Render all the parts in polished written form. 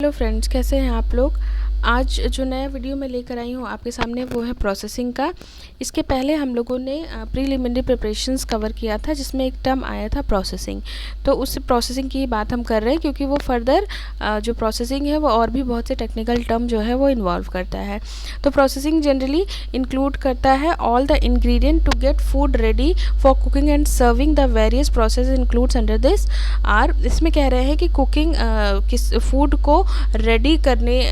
Hello friends, कैसे हैं आप लोग। आज जो नया वीडियो मैं लेकर आई हूँ आपके सामने वो है प्रोसेसिंग का। इसके पहले हम लोगों ने प्रीलिमिनरी प्रिपरेशंस कवर किया था जिसमें एक टर्म आया था प्रोसेसिंग। तो उस प्रोसेसिंग की बात हम कर रहे हैं क्योंकि वो फर्दर जो प्रोसेसिंग है वो और भी बहुत से टेक्निकल टर्म जो है वो इन्वॉल्व करता है। तो प्रोसेसिंग जनरली इंक्लूड करता है all the ingredient to get food ready for cooking and serving. The various process includes under this are. इसमें कह रहे हैं कि कुकिंग किस फूड को रेडी करने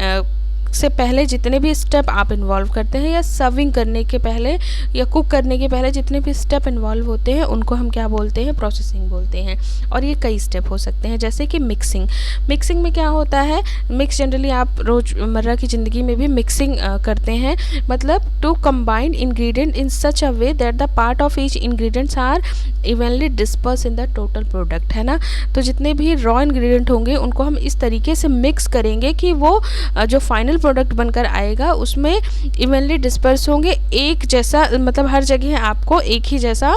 से पहले जितने भी स्टेप आप इन्वॉल्व करते हैं या सर्विंग करने के पहले या कुक करने के पहले जितने भी स्टेप इन्वॉल्व होते हैं उनको हम क्या बोलते हैं, प्रोसेसिंग बोलते हैं। और ये कई स्टेप हो सकते हैं जैसे कि मिक्सिंग। मिक्सिंग में क्या होता है, मिक्स जनरली आप रोज़मर्रा की ज़िंदगी में भी मिक्सिंग करते हैं, मतलब to combine ingredient in such a way that the part of each ingredients are evenly disperse in the total product, है ना। तो जितने भी रॉ इंग्रेडिएंट होंगे उनको हम इस तरीके से मिक्स करेंगे कि वो जो फाइनल प्रोडक्ट बनकर आएगा उसमें इवनली डिस्पर्स होंगे, एक जैसा, मतलब हर जगह आपको एक ही जैसा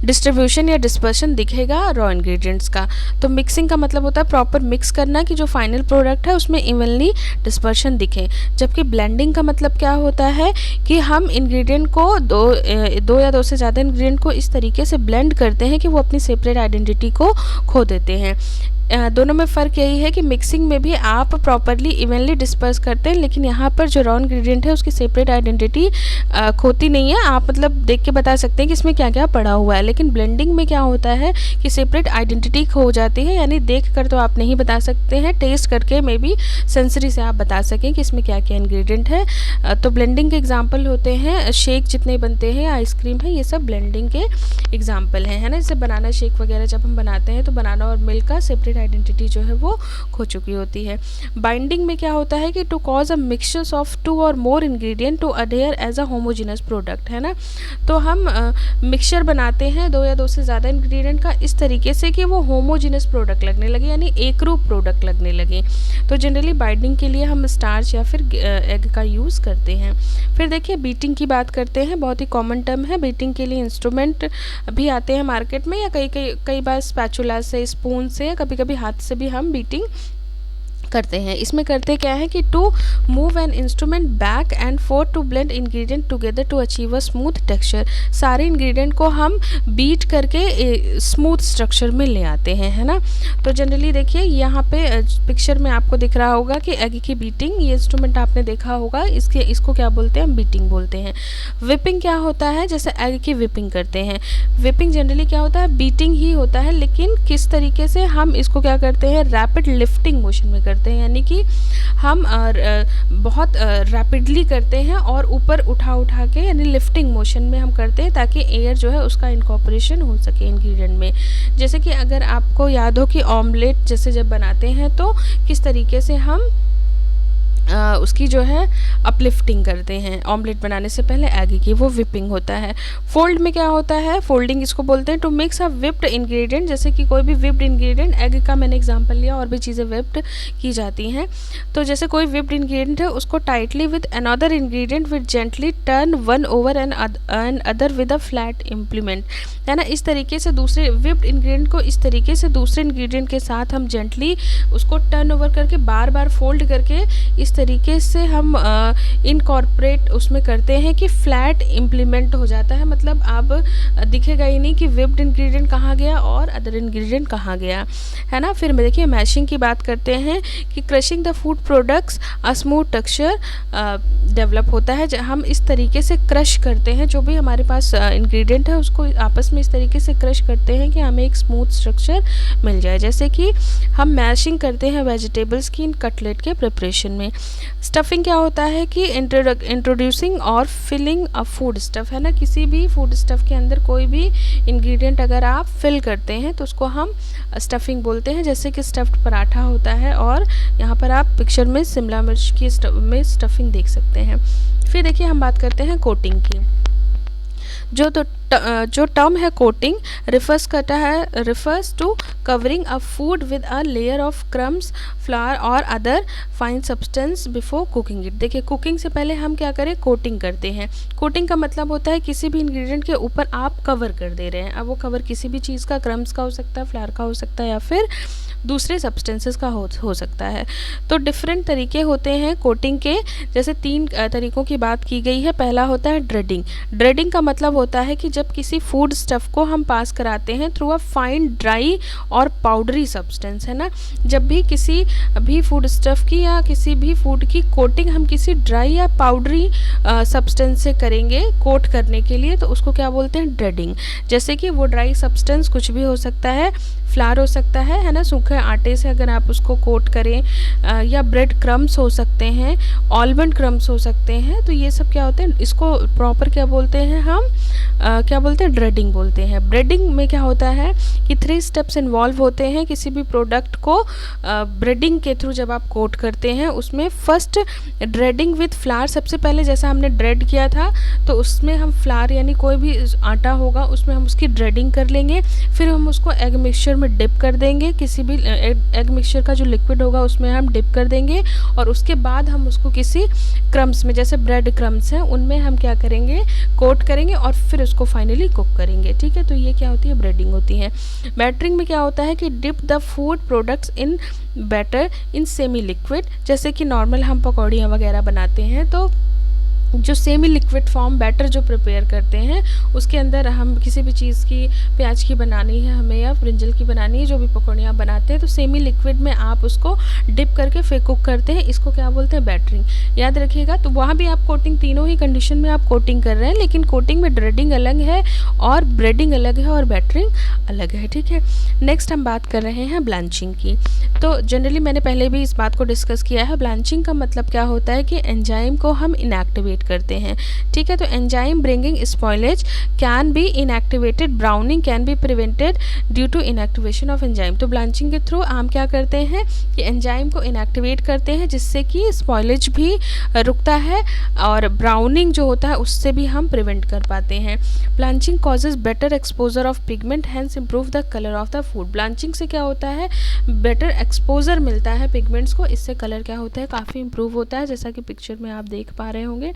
डिस्ट्रीब्यूशन या डिस्पर्शन दिखेगा रॉ इंग्रेडिएंट्स का। तो मिक्सिंग का मतलब होता है प्रॉपर मिक्स करना कि जो फाइनल प्रोडक्ट है उसमें इवनली डिस्पर्शन दिखे। जबकि ब्लेंडिंग का मतलब क्या होता है कि हम इंग्रेडिएंट को दो या दो से ज़्यादा इंग्रेडिएंट को इस तरीके से ब्लेंड करते हैं कि वो अपनी सेपरेट आइडेंटिटी को खो देते हैं। दोनों में फ़र्क यही है कि मिक्सिंग में भी आप प्रॉपरली इवनली डिस्पर्स करते हैं, लेकिन यहाँ पर जो रॉ इंग्रेडिएंट है उसकी सेपरेट आइडेंटिटी खोती नहीं है। आप मतलब देख के बता सकते हैं कि इसमें क्या क्या पड़ा हुआ है। लेकिन ब्लेंडिंग में क्या होता है कि सेपरेट आइडेंटिटी खो जाती है, यानी देख कर तो आप नहीं बता सकते हैं, टेस्ट करके मे बी सेंसरी से आप बता सकें कि इसमें क्या क्या इंग्रेडिएंट है। तो ब्लेंडिंग के एग्जाम्पल होते हैं शेक जितने बनते हैं, आइसक्रीम है, ये सब ब्लेंडिंग के एग्जाम्पल हैं, है ना। जैसे बनाना शेक वगैरह जब हम बनाते हैं तो बनाना और मिल्क का सेपरेट आइडेंटिटी जो है वो खो चुकी होती है। बाइंडिंग में क्या होता है कि to cause a mixtures of two और more ingredient to adhere as a homogenous product, है ना। तो हम मिक्सचर बनाते हैं दो या दो से ज़्यादा इंग्रेडिएंट का इस तरीके से कि वो होमोजेनस प्रोडक्ट लगने लगे, यानी एक रूप प्रोडक्ट लगने लगे। तो जनरली बाइंडिंग के लिए हम स्टार्च या फिर एग का यूज़ करते हैं। फिर देखिए बीटिंग की बात करते हैं, बहुत ही कॉमन टर्म है। बीटिंग के लिए इंस्ट्रूमेंट भी आते हैं मार्केट में, या कई बार स्पैचुला से, स्पून से, या कभी कभी हाथ से भी हम बीटिंग करते हैं। इसमें करते क्या है कि to move an instrument back and forth to blend ingredient together to achieve a smooth texture. सारे इंग्रेडिएंट को हम बीट करके स्मूथ स्ट्रक्चर में ले आते हैं, है ना। तो जनरली देखिए यहाँ पे पिक्चर में आपको दिख रहा होगा कि एग की बीटिंग, ये इंस्ट्रूमेंट आपने देखा होगा, इसको क्या बोलते हैं, बीटिंग बोलते हैं। विपिंग क्या होता है, जैसे एग की विपिंग करते हैं। विपिंग जनरली क्या होता है, बीटिंग ही होता है, लेकिन किस तरीके से हम इसको क्या करते हैं, रैपिड लिफ्टिंग मोशन में करते हैं, यानी कि हम बहुत रैपिडली करते हैं और ऊपर उठा के, यानी लिफ्टिंग मोशन में हम करते हैं ताकि एयर जो है उसका इनकॉर्पोरेशन हो सके इंग्रेडिएंट में। जैसे कि अगर आपको याद हो कि ऑमलेट जैसे जब बनाते हैं तो किस तरीके से हम उसकी जो है अपलिफ्टिंग करते हैं ऑमलेट बनाने से पहले एग की, वो विपिंग होता है। फोल्ड में क्या होता है, फोल्डिंग इसको बोलते हैं to mix a whipped ingredient. जैसे कि कोई भी विप्ड इंग्रेडिएंट, एग का मैंने एग्जांपल लिया, और भी चीज़ें विप्ड की जाती हैं। तो जैसे कोई विप्ड इंग्रेडिएंट है उसको tightly with another ingredient with gently turn one over and other with a flat implement, है ना। इस तरीके से दूसरे विप्ड इंग्रेडिएंट को इस तरीके से दूसरे इंग्रेडिएंट के साथ हम जेंटली उसको टर्न ओवर करके बार बार फोल्ड करके इस तरीके से हम इनकॉर्पोरेट उसमें करते हैं कि फ्लैट इम्प्लीमेंट हो जाता है, मतलब अब दिखेगा ही नहीं कि विप्ड इंग्रेडिएंट कहाँ गया और अदर इंग्रेडिएंट कहाँ गया, है ना। फिर देखिए मैशिंग की बात करते हैं कि crushing the food products a smooth texture develop होता है। हम इस तरीके से क्रश करते हैं जो भी हमारे पास इंग्रेडिएंट है उसको आपस में इस तरीके से क्रश करते हैं कि हमें एक स्मूथ स्ट्रक्चर मिल जाए। जैसे कि हम मैशिंग करते हैं वेजिटेबल्स की इन कटलेट के प्रिपरेशन में। स्टफिंग क्या होता है कि इंट्रोड्यूसिंग और फिलिंग अ फूड स्टफ, है ना। किसी भी फूड स्टफ के अंदर कोई भी इंग्रेडिएंट अगर आप फिल करते हैं तो उसको हम स्टफिंग बोलते हैं। जैसे कि स्टफ्ड पराठा होता है, और यहाँ पर आप पिक्चर में शिमला मिर्च की स्टफिंग देख सकते हैं। फिर देखिए हम बात करते हैं कोटिंग की। जो टर्म है coating refers to covering a food with a layer of crumbs, flour और other fine substance before cooking it. देखिए कुकिंग से पहले हम क्या करें, कोटिंग करते हैं। कोटिंग का मतलब होता है किसी भी इंग्रेडिएंट के ऊपर आप कवर कर दे रहे हैं। अब वो कवर किसी भी चीज़ का, क्रम्स का हो सकता है, फ्लावर का हो सकता है, या फिर दूसरे सब्सटेंसेस का हो सकता है। तो डिफरेंट तरीके होते हैं कोटिंग के, जैसे 3 तरीकों की बात की गई है। पहला होता है ड्रेडिंग। ड्रेडिंग का मतलब होता है कि जब किसी फूड स्टफ़ को हम पास कराते हैं थ्रू अ फाइन ड्राई और पाउडरी सब्सटेंस, है ना। जब भी किसी भी फूड स्टफ़ की या किसी भी फूड की कोटिंग हम किसी ड्राई या पाउडरी सब्सटेंस से करेंगे कोट करने के लिए, तो उसको क्या बोलते हैं, ड्रेडिंग। जैसे कि वो ड्राई सब्सटेंस कुछ भी हो सकता है, फ्लावर हो सकता है ना, सूखे आटे से अगर आप उसको कोट करें, या ब्रेड क्रम्स हो सकते हैं, आलमंड क्रम्स हो सकते हैं। तो ये सब क्या होते हैं, इसको प्रॉपर क्या बोलते हैं हम, क्या बोलते हैं, ड्रेडिंग बोलते हैं। ब्रेडिंग में क्या होता है कि 3 स्टेप्स इन्वॉल्व होते हैं किसी भी प्रोडक्ट को ब्रेडिंग के थ्रू जब आप कोट करते हैं। उसमें फर्स्ट ड्रेडिंग विथ फ्लावर, सबसे पहले जैसा हमने ड्रेड किया था तो उसमें हम फ्लावर यानी कोई भी आटा होगा उसमें हम उसकी ड्रेडिंग कर लेंगे, फिर हम उसको एग मिक्सचर में डिप कर देंगे, किसी भी एग मिक्सचर का जो लिक्विड होगा उसमें हम डिप कर देंगे, और उसके बाद हम उसको किसी क्रम्स में, जैसे ब्रेड क्रम्स हैं उनमें हम क्या करेंगे, कोट करेंगे और फिर उसको फाइनली कुक करेंगे। ठीक है, तो ये क्या होती है, ब्रेडिंग होती है। बैटरिंग में क्या होता है कि dip the food products in batter in semi liquid, जैसे कि नॉर्मल हम पकौड़ियाँ वगैरह बनाते हैं तो जो सेमी लिक्विड फॉर्म बैटर जो प्रिपेयर करते हैं उसके अंदर हम किसी भी चीज़ की, प्याज की बनानी है हमें या ब्रिंजल की बनानी है, जो भी पकौड़ियाँ बनाते हैं तो सेमी लिक्विड में आप उसको डिप करके फिर कुक करते हैं, इसको क्या बोलते हैं, बैटरिंग। याद रखिएगा, तो वहाँ भी आप कोटिंग, तीनों ही कंडीशन में आप कोटिंग कर रहे हैं, लेकिन कोटिंग में ड्रेडिंग अलग है और ब्रेडिंग अलग है और बैटरिंग अलग है। ठीक है, नेक्स्ट हम बात कर रहे हैं ब्लांचिंग की। तो जनरली मैंने पहले भी इस बात को डिस्कस किया है। ब्लांचिंग का मतलब क्या होता है कि एंजाइम को हम इनएक्टिवेट करते हैं। ठीक है, तो enzyme bringing spoilage can be inactivated, browning can be prevented due to inactivation of enzyme. तो ब्लांचिंग के थ्रू हम क्या करते हैं कि एंजाइम को इनएक्टिवेट करते हैं, जिससे कि स्पॉइलेज भी रुकता है और ब्राउनिंग जो होता है उससे भी हम प्रिवेंट कर पाते हैं। Blanching causes better exposure of pigment, hence improve the colour of the food. Blanching से क्या होता है, बेटर एक्सपोजर मिलता है पिगमेंट्स को, इससे कलर क्या होता है, काफ़ी इंप्रूव होता है, जैसा कि पिक्चर में आप देख पा रहे होंगे।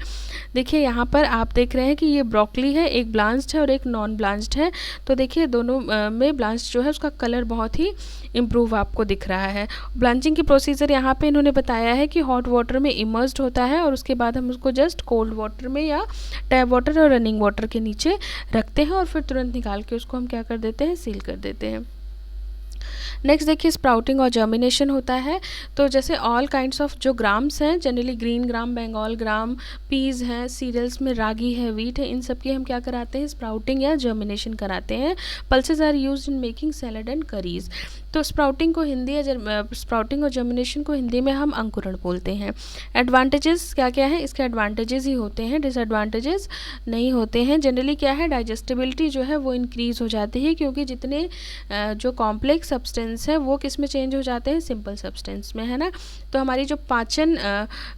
देखिए यहाँ पर आप देख रहे हैं कि ये ब्रोकली है, एक ब्लांच्ड है और एक नॉन ब्लांच्ड है। तो देखिए दोनों में ब्लांच्ड जो है उसका कलर बहुत ही इम्प्रूव आपको दिख रहा है। ब्लांचिंग की प्रोसीजर यहाँ पे इन्होंने बताया है कि हॉट वाटर में इमर्स्ड होता है और उसके बाद हम उसको जस्ट कोल्ड वाटर में या टैप वाटर और रनिंग वाटर के नीचे रखते हैं और फिर तुरंत निकाल के उसको हम क्या कर देते हैं, सील कर देते हैं। नेक्स्ट देखिए स्प्राउटिंग और जर्मिनेशन होता है। तो जैसे ऑल काइंड्स ऑफ जो ग्राम्स हैं, जनरली ग्रीन ग्राम, बंगाल ग्राम, पीज़ हैं, सीरियल्स में रागी है, वीट है, इन सब की हम क्या कराते हैं, स्प्राउटिंग या जर्मिनेशन कराते हैं। Pulses are used in making salad and curries. तो स्प्राउटिंग को हिंदी या स्प्राउटिंग और जर्मिनेशन को हिंदी में हम अंकुरण बोलते हैं। एडवांटेजेस क्या क्या है, इसके एडवांटेजेस ही होते हैं, डिसएडवांटेजेस नहीं होते हैं। जनरली क्या है, डाइजेस्टिबिलिटी जो है वो इंक्रीज़ हो जाती है, क्योंकि जितने जो कॉम्प्लेक्स सब्सटेंस है वो किस में चेंज हो जाते हैं, सिंपल सब्सटेंस में, है ना। तो हमारी जो पाचन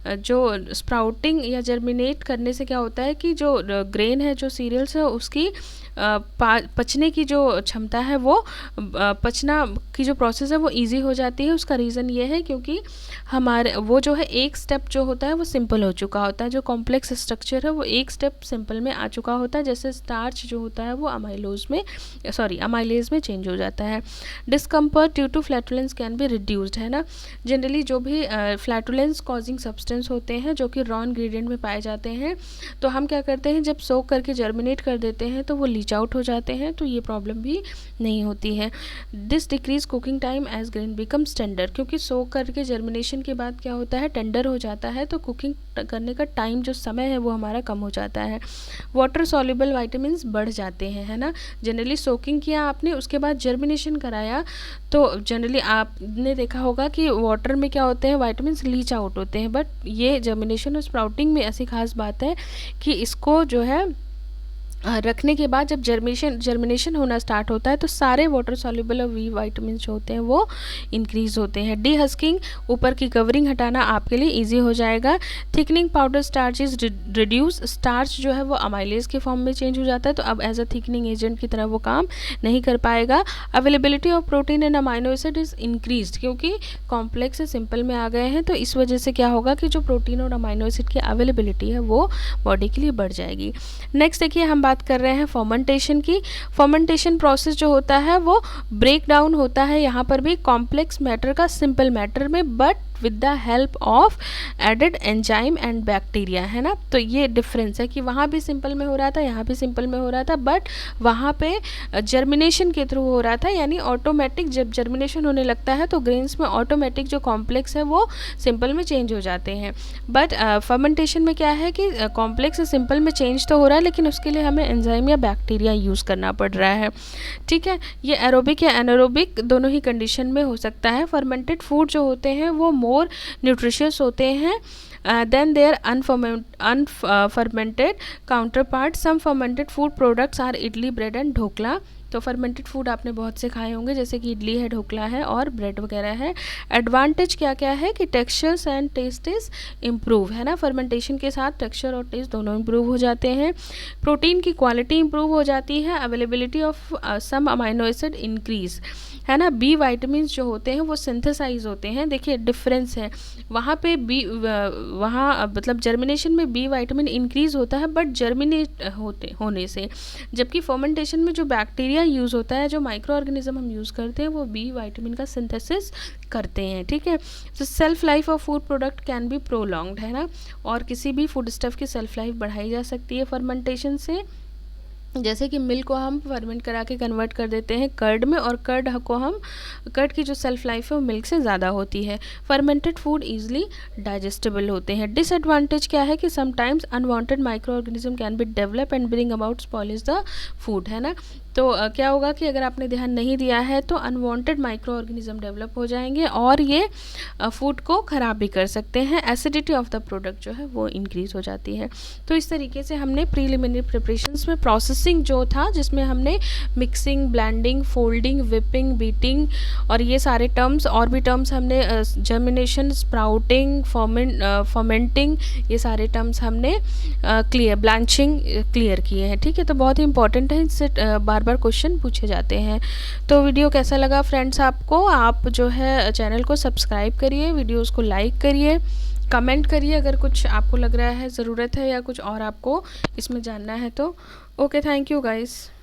जो स्प्राउटिंग या जर्मिनेट करने से क्या होता है कि जो ग्रेन है, जो सीरियल्स है, उसकी पचने की जो क्षमता है वो पचना की जो प्रोसेस है वो इजी हो जाती है। उसका रीज़न ये है क्योंकि हमारे वो जो है एक स्टेप जो होता है वो सिंपल हो चुका होता है, जो कॉम्प्लेक्स स्ट्रक्चर है वो एक स्टेप सिंपल में आ चुका होता है। जैसे स्टार्च जो होता है वो अमाइलेज में चेंज हो जाता है। Discomfort due to flatulence can be reduced, है ना। जनरली जो भी फ्लैटुलेंस कॉजिंग सब्सटेंस होते हैं जो कि रॉ इंग्रेडिएंट में पाए जाते हैं, तो हम क्या करते हैं, जब सोक करके जर्मिनेट कर देते हैं तो वो लीच आउट हो जाते हैं, तो ये प्रॉब्लम भी नहीं होती है। This decrease cooking time as grain becomes tender, क्योंकि सोक करके जर्मिनेशन के बाद क्या होता है, टेंडर हो जाता है, तो कुकिंग करने का टाइम जो समय है वो हमारा कम हो जाता है। वाटर सॉल्युबल वाइटामिन बढ़ जाते हैं, है ना। जनरली सोकिंग किया आपने, उसके बाद जर्मिनेशन कराया, तो जनरली आपने देखा होगा कि वाटर में क्या होते हैं, वाइटामिन लीच आउट होते हैं, बट ये जर्मिनेशन और स्प्राउटिंग में ऐसी खास बात है कि इसको जो है रखने के बाद जब जर्मिनेशन होना स्टार्ट होता है तो सारे वाटर सॉल्युबल और वी वाइटामिन जो होते हैं वो इंक्रीज़ होते हैं। डी हस्किंग, ऊपर की कवरिंग हटाना आपके लिए इजी हो जाएगा। Thickening powder starch is reduce, starch जो है वो अमाइलेज के फॉर्म में चेंज हो जाता है, तो अब एज अ थिकनिंग एजेंट की तरह वो काम नहीं कर पाएगा। Availability of protein and amino acid is increase, क्योंकि कॉम्प्लेक्स से सिंपल में आ गए हैं, तो इस वजह से क्या होगा कि जो प्रोटीन और अमाइनो एसिड की अवेलेबिलिटी है वो बॉडी के लिए बढ़ जाएगी। नेक्स्ट देखिए हम बात बात कर रहे हैं फर्मेंटेशन की। फर्मेंटेशन प्रोसेस जो होता है वो ब्रेक डाउन होता है यहाँ पर भी कॉम्प्लेक्स मैटर का सिंपल मैटर में, but with the help of added enzyme and bacteria, है ना। तो ये डिफरेंस है कि वहाँ भी सिंपल में हो रहा था, यहाँ भी सिंपल में हो रहा था, बट वहाँ पे जर्मिनेशन के थ्रू हो रहा था, यानी ऑटोमेटिक जब जर्मिनेशन होने लगता है तो ग्रेन्स में ऑटोमेटिक जो कॉम्प्लेक्स है वो सिंपल में चेंज हो जाते हैं। बट फर्मेंटेशन में क्या है कि कॉम्प्लेक्स सिंपल में चेंज तो हो रहा है, लेकिन उसके लिए हमें एंजाइम या बैक्टीरिया यूज़ करना पड़ रहा है, ठीक है। ये एरोबिक या एनारोबिक दोनों ही कंडीशन में हो सकता है। फर्मेंटेड फूड जो होते हैं वो मोर न्यूट्रिशियस होते हैं than their unfermented counterpart. Some fermented food products are idli, bread and dhokla. तो फर्मेंटेड फूड आपने बहुत से खाए होंगे, जैसे कि इडली है, ढोकला है और ब्रेड वगैरह है। एडवांटेज क्या क्या है कि textures and taste is improve, है ना। फर्मेंटेशन के साथ टेक्सचर और टेस्ट दोनों इम्प्रूव हो जाते हैं। प्रोटीन की क्वालिटी इम्प्रूव हो जाती है। Availability of some amino acid increase, है ना। बी वाइटामिन जो होते हैं वो सिंथेसाइज होते हैं। देखिए डिफरेंस है, वहाँ पे वहाँ मतलब जर्मिनेशन में बी वाइटामिन इंक्रीज होता है बट जर्मिनेट होने से, जबकि फर्मेंटेशन में जो बैक्टीरिया यूज़ होता है, जो माइक्रो ऑर्गेनिज्म हम यूज़ करते हैं, वो बी वाइटामिन का सिंथेसिस करते हैं, ठीक है। तो self life of food product can be prolonged, है ना, और किसी भी फूड स्टफ की सेल्फ लाइफ बढ़ाई जा सकती है फर्मेंटेशन से। जैसे कि मिल्क को हम फर्मेंट करा के कन्वर्ट कर देते हैं कर्ड में, और कर्ड की जो सेल्फ लाइफ है वो मिल्क से ज़्यादा होती है। फर्मेंटेड फूड ईजिली डाइजेस्टेबल होते हैं। डिसएडवांटेज क्या है कि sometimes unwanted micro organism can be develop and bring about spoils the food, है ना। तो क्या होगा कि अगर आपने ध्यान नहीं दिया है तो अनवांटेड माइक्रो ऑर्गेनिज्म डेवलप हो जाएंगे और ये फूड को ख़राब भी कर सकते हैं। एसिडिटी ऑफ द प्रोडक्ट जो है वो इंक्रीज़ हो जाती है। तो इस तरीके से हमने प्रीलिमिनरी प्रिपरेशंस में प्रोसेसिंग जो था, जिसमें हमने mixing, blending, folding, whipping, beating और ये सारे टर्म्स और भी टर्म्स हमने जर्मिनेशन, स्प्राउटिंग, फर्मेंटिंग, ये सारे टर्म्स हमने ब्लांचिंग क्लियर किए हैं, ठीक है। तो बहुत ही इंपॉर्टेंट है, इससे बार बार क्वेश्चन पूछे जाते हैं। तो वीडियो कैसा लगा फ्रेंड्स आपको? आप जो है चैनल को सब्सक्राइब करिए, वीडियोस को लाइक करिए, कमेंट करिए अगर कुछ आपको लग रहा है ज़रूरत है या कुछ और आपको इसमें जानना है तो। Okay, thank you guys.